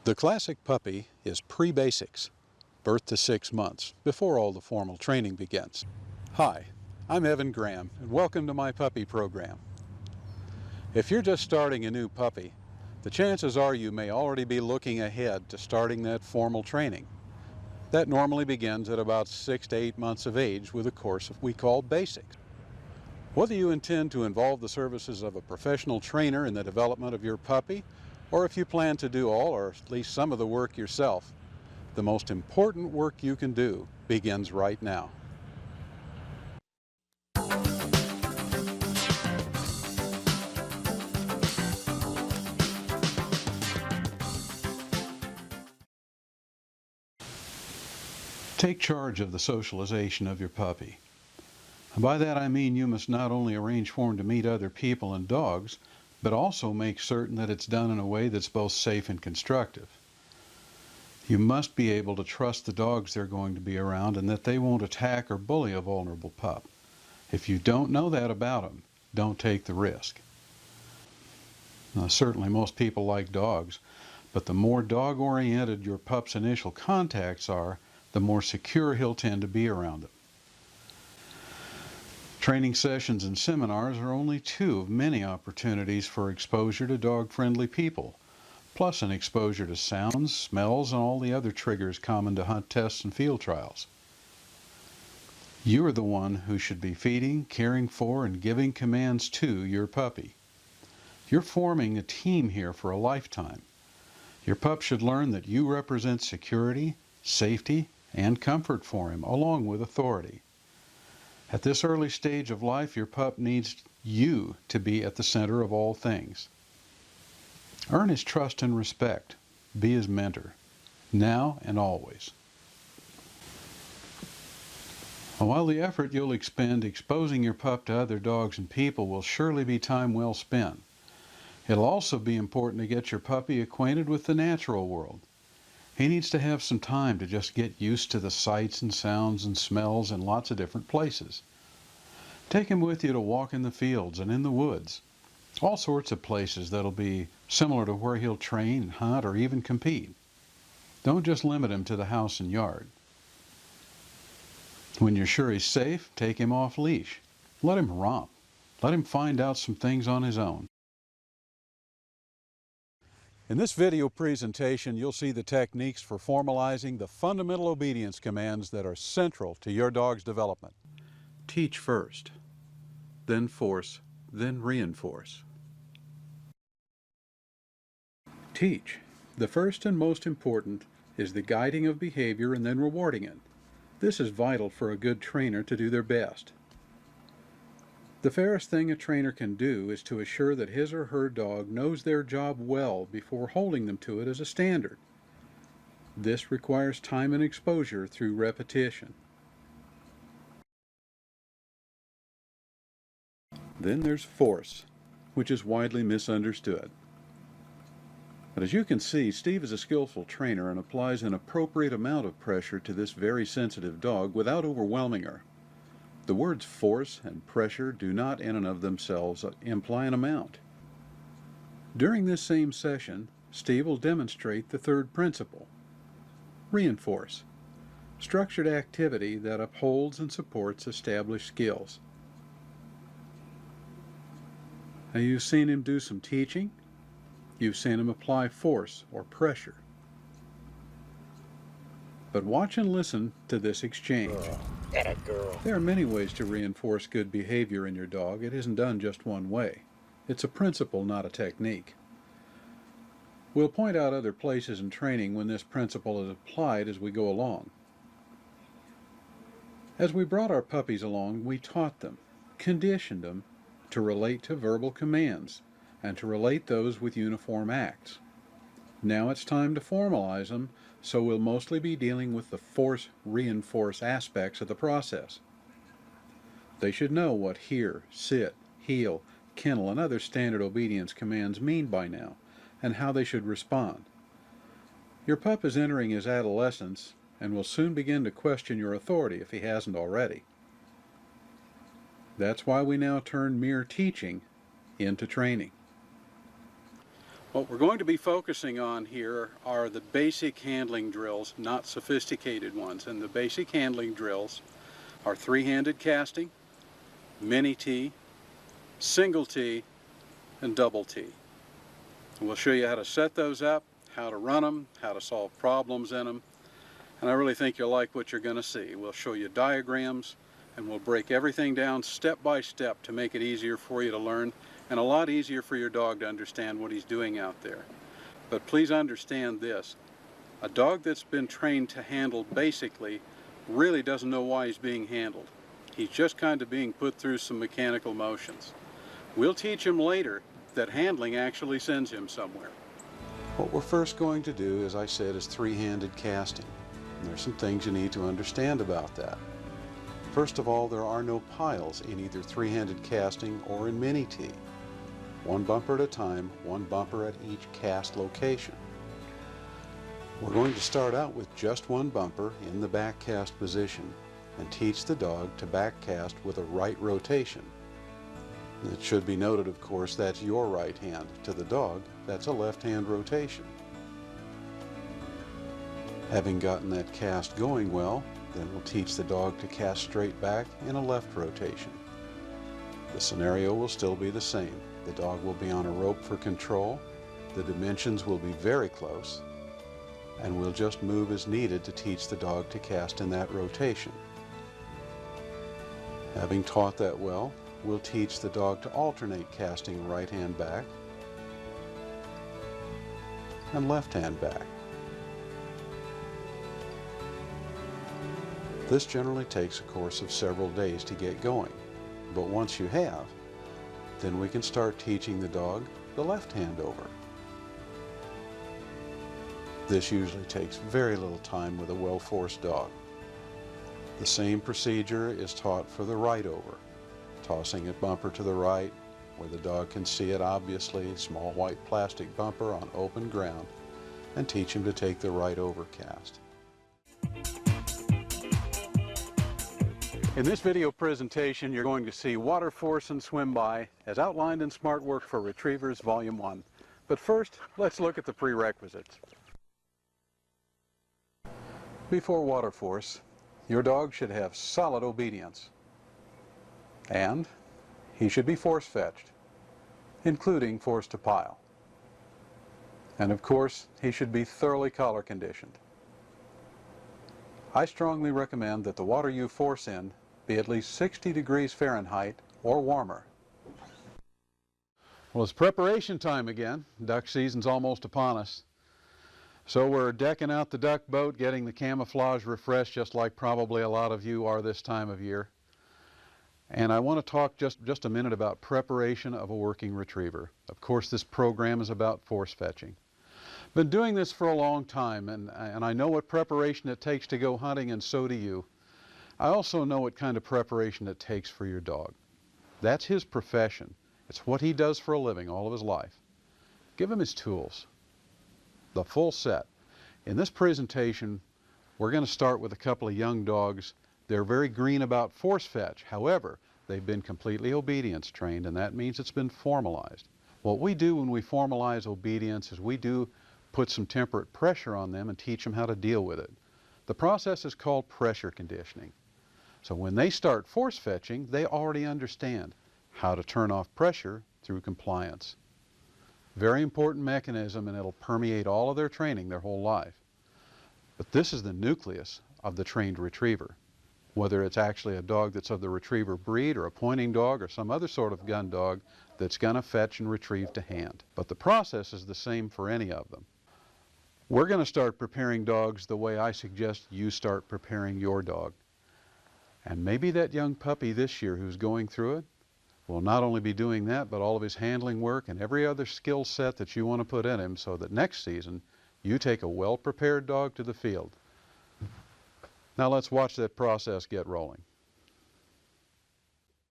The classic puppy is pre-basics, birth to 6 months, before all the formal training begins. Hi, I'm Evan Graham, and welcome to my puppy program. If you're just starting a new puppy, the chances are you may already be looking ahead to starting that formal training. That normally begins at about 6 to 8 months of age with a course we call basics. Whether you intend to involve the services of a professional trainer in the development of your puppy, or if you plan to do all or at least some of the work yourself, the most important work you can do begins right now. Take charge of the socialization of your puppy. And by that I mean you must not only arrange for him to meet other people and dogs, but also make certain that it's done in a way that's both safe and constructive. You must be able to trust the dogs they're going to be around and that they won't attack or bully a vulnerable pup. If you don't know that about them, don't take the risk. Now, certainly most people like dogs, but the more dog-oriented your pup's initial contacts are, the more secure he'll tend to be around them. Training sessions and seminars are only two of many opportunities for exposure to dog-friendly people, plus an exposure to sounds, smells, and all the other triggers common to hunt tests and field trials. You are the one who should be feeding, caring for, and giving commands to your puppy. You're forming a team here for a lifetime. Your pup should learn that you represent security, safety, and comfort for him, along with authority. At this early stage of life, your pup needs you to be at the center of all things. Earn his trust and respect. Be his mentor, now and always. While the effort you'll expend exposing your pup to other dogs and people will surely be time well spent, it'll also be important to get your puppy acquainted with the natural world. He needs to have some time to just get used to the sights and sounds and smells in lots of different places. Take him with you to walk in the fields and in the woods, all sorts of places that'll be similar to where he'll train, hunt, or even compete. Don't just limit him to the house and yard. When you're sure he's safe, take him off leash. Let him romp. Let him find out some things on his own. In this video presentation, you'll see the techniques for formalizing the fundamental obedience commands that are central to your dog's development. Teach first, then force, then reinforce. Teach. The first and most important is the guiding of behavior and then rewarding it. This is vital for a good trainer to do their best. The fairest thing a trainer can do is to assure that his or her dog knows their job well before holding them to it as a standard. This requires time and exposure through repetition. Then there's force, which is widely misunderstood. But as you can see, Steve is a skillful trainer and applies an appropriate amount of pressure to this very sensitive dog without overwhelming her. The words force and pressure do not in and of themselves imply an amount. During this same session, Steve will demonstrate the third principle. Reinforce. Structured activity that upholds and supports established skills. Now, you've seen him do some teaching. You've seen him apply force or pressure. But watch and listen to this exchange. There are many ways to reinforce good behavior in your dog. It isn't done just one way. It's a principle, not a technique. We'll point out other places in training when this principle is applied as we go along. As we brought our puppies along, we taught them, conditioned them to relate to verbal commands and to relate those with uniform acts. Now it's time to formalize them, so we'll mostly be dealing with the force-reinforce aspects of the process. They should know what hear, sit, heel, kennel, and other standard obedience commands mean by now, and how they should respond. Your pup is entering his adolescence and will soon begin to question your authority if he hasn't already. That's why we now turn mere teaching into training. What we're going to be focusing on here are the basic handling drills, not sophisticated ones. And the basic handling drills are three-handed casting, mini T, single T, and double T. And we'll show you how to set those up, how to run them, how to solve problems in them. And I really think you'll like what you're going to see. We'll show you diagrams, and we'll break everything down step by step to make it easier for you to learn and a lot easier for your dog to understand what he's doing out there. But please understand this. A dog that's been trained to handle basically really doesn't know why he's being handled. He's just kind of being put through some mechanical motions. We'll teach him later that handling actually sends him somewhere. What we're first going to do, as I said, is three-handed casting. And there's some things you need to understand about that. First of all, there are no piles in either three-handed casting or in mini T. One bumper at a time, one bumper at each cast location. We're going to start out with just one bumper in the back cast position and teach the dog to back cast with a right rotation. It should be noted, of course, that's your right hand. To the dog, that's a left hand rotation. Having gotten that cast going well, then we'll teach the dog to cast straight back in a left rotation. The scenario will still be the same. The dog will be on a rope for control, the dimensions will be very close, and we'll just move as needed to teach the dog to cast in that rotation. Having taught that well, we'll teach the dog to alternate casting right hand back and left hand back. This generally takes a course of several days to get going, but once you have, then we can start teaching the dog the left hand over. This usually takes very little time with a well-forced dog. The same procedure is taught for the right over, tossing a bumper to the right where the dog can see it obviously, small white plastic bumper on open ground, and teach him to take the right over cast. In this video presentation, you're going to see water force and swim by as outlined in Smartwork for Retrievers Volume 1. But first, let's look at the prerequisites. Before water force, your dog should have solid obedience. And he should be force-fetched, including force to pile. And of course, he should be thoroughly collar conditioned. I strongly recommend that the water you force in be at least 60 degrees Fahrenheit or warmer. Well, it's preparation time again. Duck season's almost upon us. So we're decking out the duck boat, getting the camouflage refreshed, just like probably a lot of you are this time of year. And I want to talk just a minute about preparation of a working retriever. Of course, this program is about force fetching. Been doing this for a long time, and I know what preparation it takes to go hunting, and so do you. I also know what kind of preparation it takes for your dog. That's his profession. It's what he does for a living all of his life. Give him his tools, the full set. In this presentation, we're going to start with a couple of young dogs. They're very green about force fetch. However, they've been completely obedience trained, and that means it's been formalized. What we do when we formalize obedience is we do put some temperate pressure on them and teach them how to deal with it. The process is called pressure conditioning. So when they start force fetching, they already understand how to turn off pressure through compliance. Very important mechanism, and it'll permeate all of their training their whole life. But this is the nucleus of the trained retriever. Whether it's actually a dog that's of the retriever breed or a pointing dog or some other sort of gun dog that's going to fetch and retrieve to hand. But the process is the same for any of them. We're going to start preparing dogs the way I suggest you start preparing your dog. And maybe that young puppy this year who's going through it will not only be doing that, but all of his handling work and every other skill set that you want to put in him, so that next season you take a well-prepared dog to the field. Now let's watch that process get rolling.